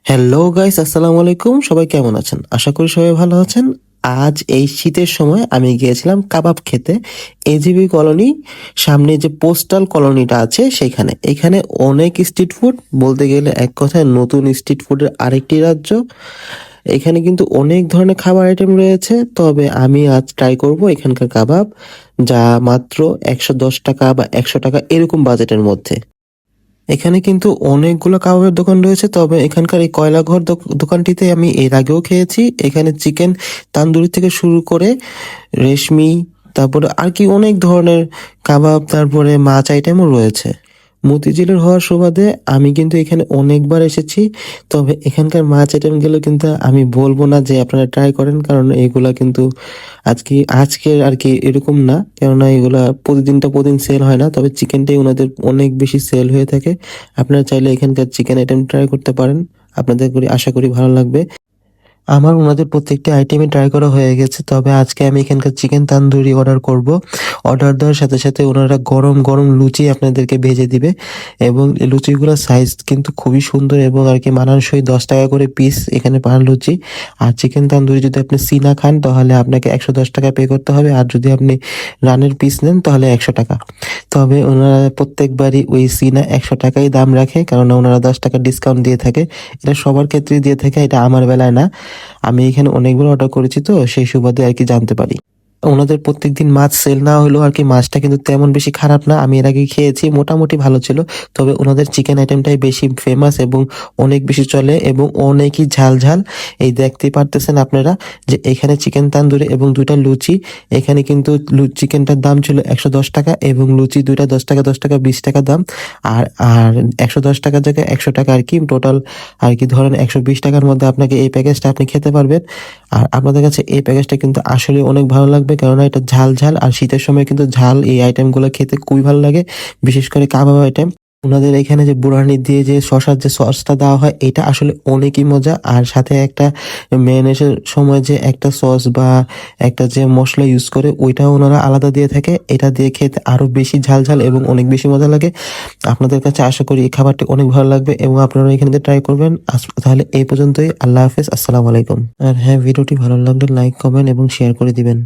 Hello guys, আসসালামু আলাইকুম। সবাই কেমন আছেন? আশা করি সবাই ভালো আছেন। আজ এই শীতের সময় আমি গিয়েছিলাম কাবাব খেতে এজিবি কলোনি সামনে যে পোস্টাল কলোনিটা আছে সেখানে। এখানে অনেক স্ট্রিট ফুড, বলতে গেলে এক কথায় নতুন স্ট্রিট ফুডের আরেকটি রাজ্য। এখানে কিন্তু অনেক ধরনের খাবার আইটেম রয়েছে, তবে আমি আজ ট্রাই করব এখানকার কাবাব, যা মাত্র ১১০ টাকা বা ১০০ টাকা এরকম বাজেটের মধ্যে। এখানে কিন্তু অনেকগুলো কাবাবের দোকান রয়েছে, তবে এখানকার এই কয়লাঘর দোকানটিতে আমি এর আগেও খেয়েছি। এখানে চিকেন তান্দুরি থেকে শুরু করে রেশমি, তারপরে আর কি অনেক ধরনের কাবাব, তারপরে মাছ আইটেমও রয়েছে। মতিঝিলের হওয়ার সুবাদে আমি কিন্তু এখানে অনেকবার এসেছি, তবে এখানকার মাছ আইটেমগুলো কিন্তু আমি বলবো না যে আপনারা ট্রাই করেন, কারণ এগুলা কিন্তু আজকের আর কি এরকম না, কেননা এগুলা প্রতিদিন সেল হয় না। তবে চিকেনটাই ওনাদের অনেক বেশি সেল হয়ে থাকে। আপনারা চাইলে এখানকার চিকেন আইটেম ট্রাই করতে পারেন, আপনাদের আশা করি ভালো লাগবে। আমার ওনাদের প্রত্যেকটি আইটেমই ট্রাই করা হয়ে গেছে, তবে আজকে আমি এখানকার চিকেন তান্দুরি অর্ডার করব। অর্ডার দেওয়ার সাথে সাথে ওনারা গরম গরম লুচি আপনাদেরকে ভেজে দিবে, এবং এই লুচিগুলোর সাইজ কিন্তু খুবই সুন্দর এবং আর কি মানানসই। 10 টাকা করে পিস এখানে পার লুচি। আর চিকেন তান্দুরি যদি আপনি সিনা খান তাহলে আপনাকে ১১০ টাকা পে করতে হবে, আর যদি আপনি রানের পিস নেন তাহলে ১০০ টাকা। তবে ওনারা প্রত্যেকবারই ওই সিনা ১০০ টাকাই দাম রাখে, কারণ ওনারা 10 টাকা ডিসকাউন্ট দিয়ে থাকে। এটা সবার ক্ষেত্রেই দিয়ে থাকে, এটা আমার বেলায় না। আমি এখানে অনেকবার অর্ডার করেছি, তো সেই সুবাদে আর কি জানতে পারি। ওনাদের প্রত্যেকদিন মাছ সেল না হলেও আর কি মাছটা কিন্তু তেমন বেশি খারাপ না। আমি এর আগে খেয়েছি, মোটামুটি ভালো ছিল। তবে ওনাদের চিকেন আইটেমটাই বেশি ফেমাস এবং অনেক বেশি চলে এবং অনেকই ঝাল ঝাল। এই দেখতেই পারতেছেন আপনারা যে এখানে চিকেন তান্দুরি এবং 2টা লুচি। এখানে কিন্তু চিকেনটার দাম ছিল ১১০ টাকা এবং লুচি 2টা 10 টাকা 10 টাকা 20 টাকা দাম। আর আর ১১০ টাকার জায়গায় ১০০ টাকা আর কি টোটাল আর কি ধরেন ১২০ টাকার মধ্যে আপনাকে এই প্যাকেজটা আপনি খেতে পারবেন। আর আপনাদের কাছে এই প্যাকেজটা কিন্তু আসলে অনেক ভালো লাগবে, কেননা এটা ঝাল ঝাল, আর শীতের সময় কিন্তু ঝাল এই আইটেমগুলো খেতে খুবই ভালো লাগে, বিশেষ করে কাবাব আইটেম। ওনাদের এখানে যে বুড়ানি দিয়ে যে শসার যে সসটা দেওয়া হয় এটা আসলে অনেকই মজা, আর সাথে একটা মেয়োনেজের সময় যে একটা সস বা একটা যে মশলা ইউজ করে ওইটাও ওনারা আলাদা দিয়ে থাকে। এটা দিয়ে খেতে আরো বেশি ঝাল ঝাল এবং অনেক বেশি মজা লাগে। আপনাদের কাছে আশা করি এই খাবারটি অনেক ভালো লাগবে এবং আপনারা এখানে ট্রাই করবেন। তাহলে এই পর্যন্তই। আল্লাহ হাফেজ, আসসালামু আলাইকুম। আর হ্যাঁ, ভিডিওটি ভালো লাগলে লাইক, কমেন্ট এবং শেয়ার করে দিবেন।